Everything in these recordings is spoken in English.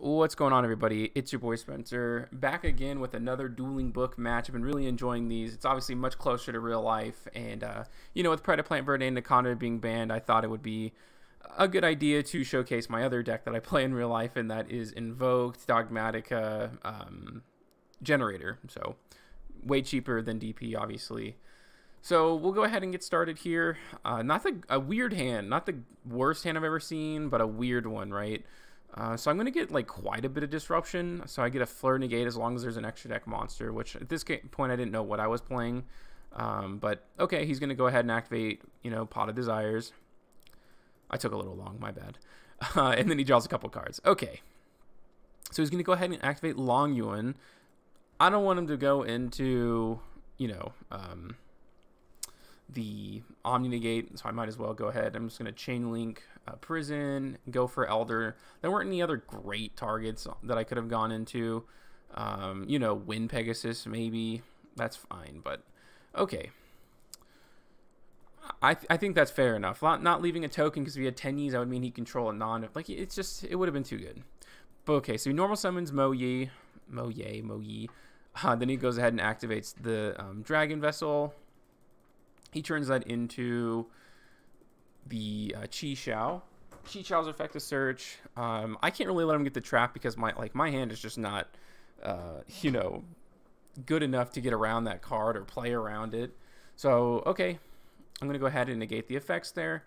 What's going on, everybody? It's your boy Spencer, back again with another dueling book match. I've been really enjoying these. It's obviously much closer to real life, and with Predaplant Verde and Nakonda being banned, I thought it would be a good idea to showcase my other deck that I play in real life, and that is Invoked, Dogmatika, Generaider. So way cheaper than DP, obviously. So we'll go ahead and get started here. A weird hand, not the worst hand I've ever seen, but a weird one, right? So I'm going to get like quite a bit of disruption. So I get a Fleur Negate as long as there's an extra deck monster, which at this point I didn't know what I was playing. But okay, he's going to go ahead and activate, Pot of Desires. I took a little long, my bad. And then he draws a couple cards. Okay. So he's going to go ahead and activate Long Yuan. I don't want him to go into, the Omni Negate, so I might as well go ahead. I'm just going to Chain Link Prison, go for Elder. There weren't any other great targets that I could have gone into. Wind Pegasus, maybe. That's fine, but okay. I think that's fair enough. Not leaving a token, because if he had Tenyis, that would mean he control a non. Like, it would have been too good. But okay, so he normal summons Mo Yi. Then he goes ahead and activates the Dragon Vessel. He turns that into the Chi Xiao. Chi Xiao's effective search. I can't really let him get the trap because my hand is just not, good enough to get around that card or play around it. So okay, I'm gonna go ahead and negate the effects there.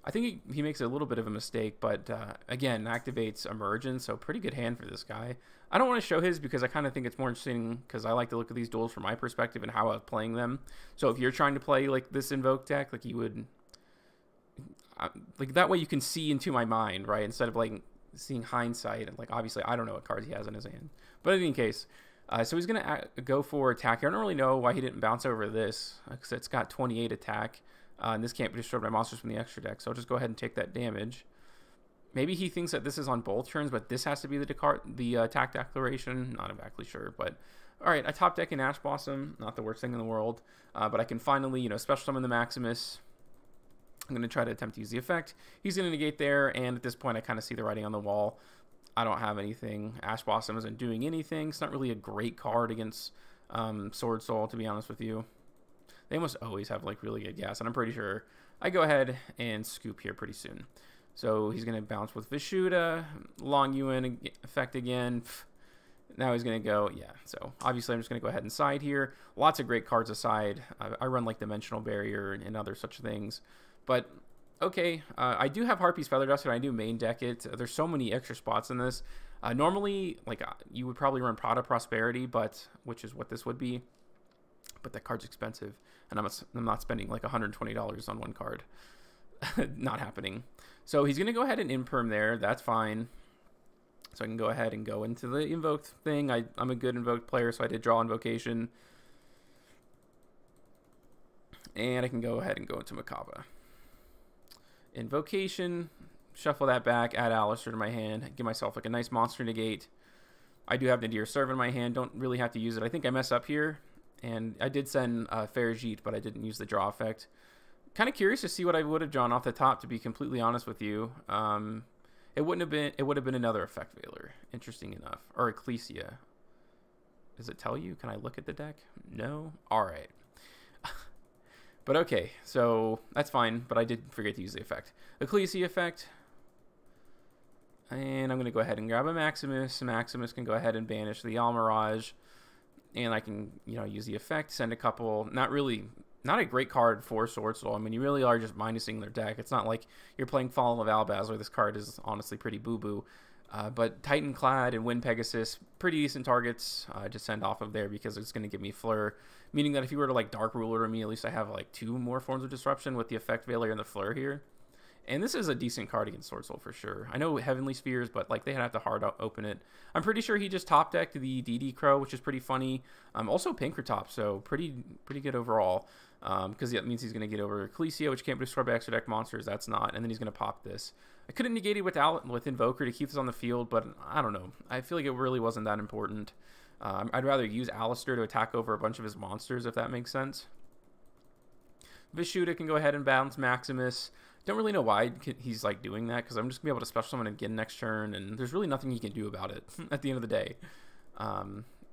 I think he makes a little bit of a mistake, but again, activates Emergence, so pretty good hand for this guy. I don't want to show his because I kind of think it's more interesting because I like to look at these duels from my perspective and how I was playing them. So if you're trying to play like this Invoke deck, like you would, like that way you can see into my mind, right? Instead of like seeing hindsight, and like obviously I don't know what cards he has in his hand. But in any case, so he's gonna go for attack here. I don't really know why he didn't bounce over this because it's got 28 attack. And this can't be destroyed by monsters from the extra deck, so I'll just go ahead and take that damage. Maybe he thinks that this is on both turns, but this has to be the attack declaration. Not exactly sure, but all right. I top deck in Ash Blossom, not the worst thing in the world, but I can finally, special summon the Maximus. I'm going to try to attempt to use the effect. He's going to negate there, and at this point, I kind of see the writing on the wall. I don't have anything. Ash Blossom isn't doing anything. It's not really a great card against Swordsoul, to be honest with you. They almost always have like really good gas, and I'm pretty sure I go ahead and scoop here pretty soon. So he's going to bounce with Vishuda, Long Yuan effect again. Now he's going to go, yeah. So obviously I'm just going to go ahead and side here. Lots of great cards aside. I run like Dimensional Barrier and other such things. But okay, I do have Harpy's Feather Duster, and I do main deck it. There's so many extra spots in this. Normally, like you would probably run Pot of Prosperity, which is what this would be. But that card's expensive, and I'm not spending like $120 on one card. Not happening. So he's going to go ahead and imperm there. That's fine. So I can go ahead and go into the Invoked thing. I'm a good Invoked player, so I did draw Invocation. And I can go ahead and go into Makaba. Invocation, shuffle that back, add Aleister to my hand, give myself like a nice monster negate. I do have Nadir Serve in my hand, don't really have to use it. I think I mess up here. And I did send Farajit, but I didn't use the draw effect. Kind of curious to see what I would have drawn off the top, to be completely honest with you. It would have been another effect veiler, interesting enough. Or Ecclesia. Does it tell you? Can I look at the deck? No? Alright. But okay, so that's fine, but I did forget to use the effect. Ecclesia effect. And I'm going to go ahead and grab a Maximus. Maximus can go ahead and banish the Almirage. And I can, use the effect, send a couple, not a great card for Swordsoul. I mean, you really are just minusing their deck. It's not like you're playing Fallen of Albaz, where this card is honestly pretty boo-boo. But Titan Clad and Wind Pegasus, pretty decent targets to send off of there because it's going to give me Fleur. Meaning that if you were to like Dark Ruler me, at least I have like 2 more forms of disruption with the effect veiler and the Fleur here. And this is a decent card against Swordsoul for sure. I know Heavenly Spheres, but like they have to hard open it. I'm pretty sure he just top decked the DD Crow, which is pretty funny. Also Pinkertop, so pretty good overall. Because that means he's going to get over Ecclesia, which can't be destroyed by extra deck monsters. That's not. And then he's going to pop this. I could have negated with Invoker to keep this on the field, but I don't know. I feel like it really wasn't that important. I'd rather use Aleister to attack over a bunch of his monsters, if that makes sense. Vishuda can go ahead and bounce Maximus. Don't really know why he's like doing that, because I'm just gonna be able to special summon again next turn, and there's really nothing he can do about it at the end of the day.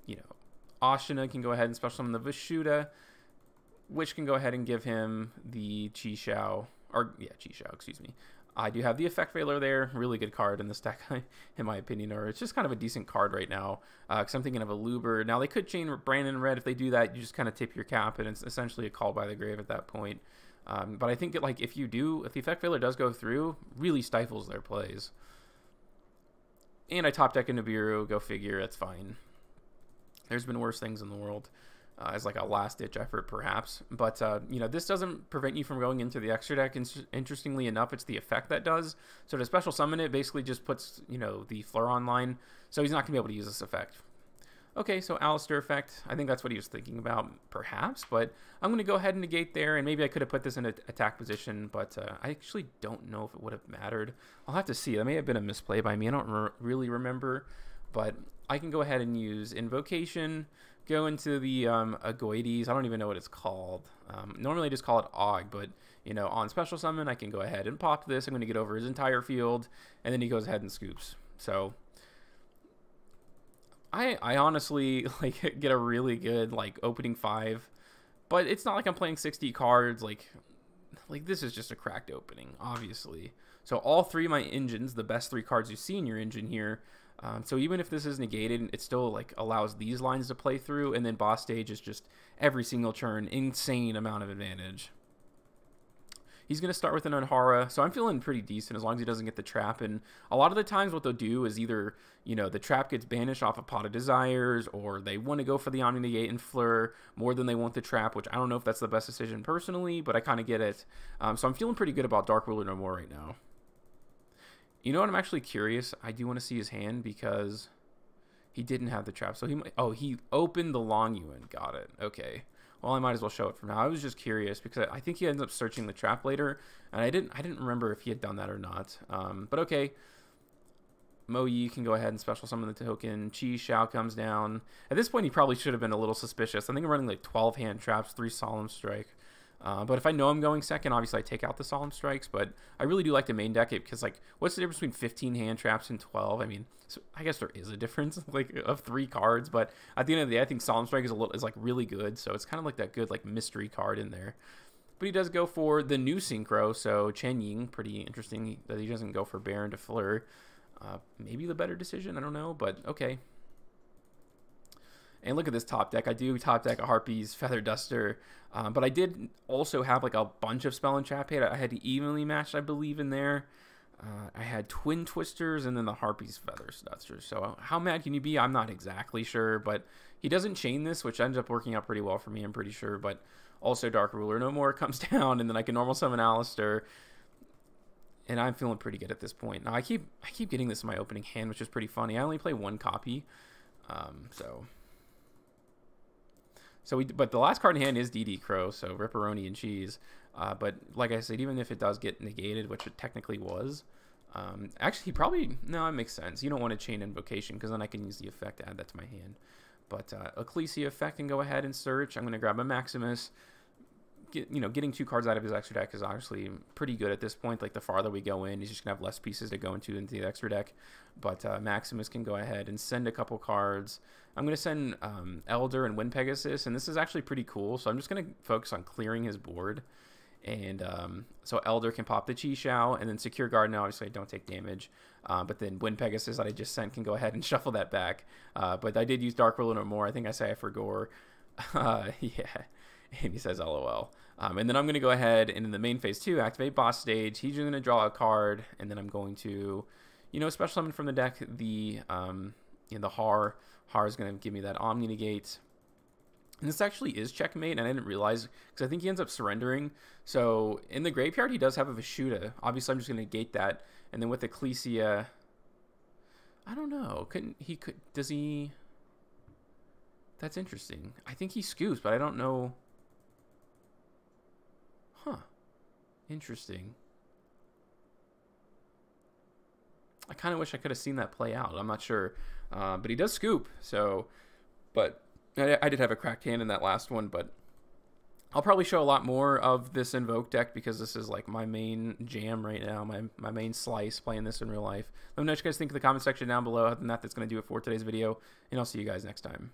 You know, Ashina can go ahead and special summon the Vishuda, which can go ahead and give him the Chi-Shao, or yeah, Chi-Shao, excuse me. I do have the Effect Veiler there, really good card in this deck, in my opinion, or it's just kind of a decent card right now, because I'm thinking of a Luber. Now, they could chain Brandon Red. If they do that, you just kind of tip your cap, and it's essentially a call by the grave at that point. But I think that, like, if the Effect Veiler does go through, really stifles their plays. And I top deck a Nibiru, go figure, that's fine. There's been worse things in the world. As like a last-ditch effort, perhaps. But, you know, this doesn't prevent you from going into the extra deck. Interestingly enough, it's the effect that does. So to special summon it, basically just puts, you know, the Fleur online. So he's not going to be able to use this effect. Okay, so Aleister effect. I think that's what he was thinking about, perhaps. But I'm going to go ahead and negate there. And maybe I could have put this in an attack position. But I actually don't know if it would have mattered. I'll have to see. That may have been a misplay by me. I don't really remember. But I can go ahead and use Invocation. Go into the Agoides. I don't even know what it's called. Normally I just call it Og, but, you know, on special summon, I can go ahead and pop this. I'm going to get over his entire field, and then he goes ahead and scoops. So I honestly, like, get a really good, like, opening 5, but it's not like I'm playing 60 cards. Like this is just a cracked opening, obviously. So all 3 of my engines, the best 3 cards you see in your engine here. So even if this is negated, it still like allows these lines to play through, and then boss stage is just every single turn, insane amount of advantage. He's going to start with an Anhara, so I'm feeling pretty decent as long as he doesn't get the trap. And a lot of the times what they'll do is either, you know, the trap gets banished off of Pot of Desires, or they want to go for the Omni Negate and Fleur more than they want the trap, which I don't know if that's the best decision personally, but I kind of get it. So I'm feeling pretty good about Dark Ruler No More right now. You know what? I'm actually curious. I do want to see his hand because he didn't have the trap. So he might, oh, he opened the Long Yuan. Got it. Okay. Well, I might as well show it for now. I was just curious because I think he ends up searching the trap later, and I didn't remember if he had done that or not. But okay. Mo Yi can go ahead and special summon the token. Chi-Shao comes down. At this point, he probably should have been a little suspicious. I think I'm running like 12 hand traps, 3 Solemn Strike. But if I know I'm going second, obviously I take out the Solemn Strikes, but I really do like to main deck it because, like, what's the difference between 15 hand traps and 12? I mean, so I guess there is a difference, like, of 3 cards, but at the end of the day, I think Solemn Strike is like really good, so it's kind of like that good, like, mystery card in there. But he does go for the new Synchro, so Chen Ying, pretty interesting that he doesn't go for Baron to Fleur. Maybe the better decision, I don't know, but okay. And look at this top deck. I do top deck a Harpy's Feather Duster, but I did also have like a bunch of Spell and Trap hit. I had evenly matched, I believe, in there. I had Twin Twisters and then the Harpy's Feather Duster. So how mad can you be? I'm not exactly sure, but he doesn't chain this, which ends up working out pretty well for me, I'm pretty sure. But also Dark Ruler No More comes down, and then I can normal summon Aleister. And I'm feeling pretty good at this point. Now I keep getting this in my opening hand, which is pretty funny. I only play 1 copy, but the last card in hand is DD Crow, so Ripperoni and Cheese. But like I said, even if it does get negated, which it technically was, actually no, it makes sense. You don't want to chain Invocation because then I can use the effect to add that to my hand. But Ecclesia effect can go ahead and search. I'm going to grab a Maximus. Getting 2 cards out of his extra deck is obviously pretty good at this point. Like, the farther we go in, he's just gonna have less pieces to go into the extra deck. But Maximus can go ahead and send a couple cards. I'm gonna send Elder and Wind Pegasus, and this is actually pretty cool. So I'm just gonna focus on clearing his board, and so Elder can pop the Chi-Shao, and then Secure Guard. Now, obviously, I don't take damage, but then Wind Pegasus that I just sent can go ahead and shuffle that back. But I did use Dark Ruler No More. I think I say I forgot. Yeah. And he says LOL. And then I'm going to go ahead and in the main phase 2, activate boss stage. He's going to draw a card, and then I'm going to, special summon from the deck the Har. Har is going to give me that Omni Negate. And this actually is checkmate, and I didn't realize because I think he ends up surrendering. So in the graveyard, he does have a Vishuda. Obviously, I'm just going to negate that. And then with Ecclesia, I don't know. Does he? That's interesting. I think he scoops, but I don't know. Huh. Interesting. I kind of wish I could have seen that play out. I'm not sure. But he does scoop. So, but I did have a cracked hand in that last one, but I'll probably show a lot more of this Invoked deck because this is like my main jam right now, my main slice, playing this in real life. Let me know what you guys think in the comment section down below. Other than that, that's going to do it for today's video, and I'll see you guys next time.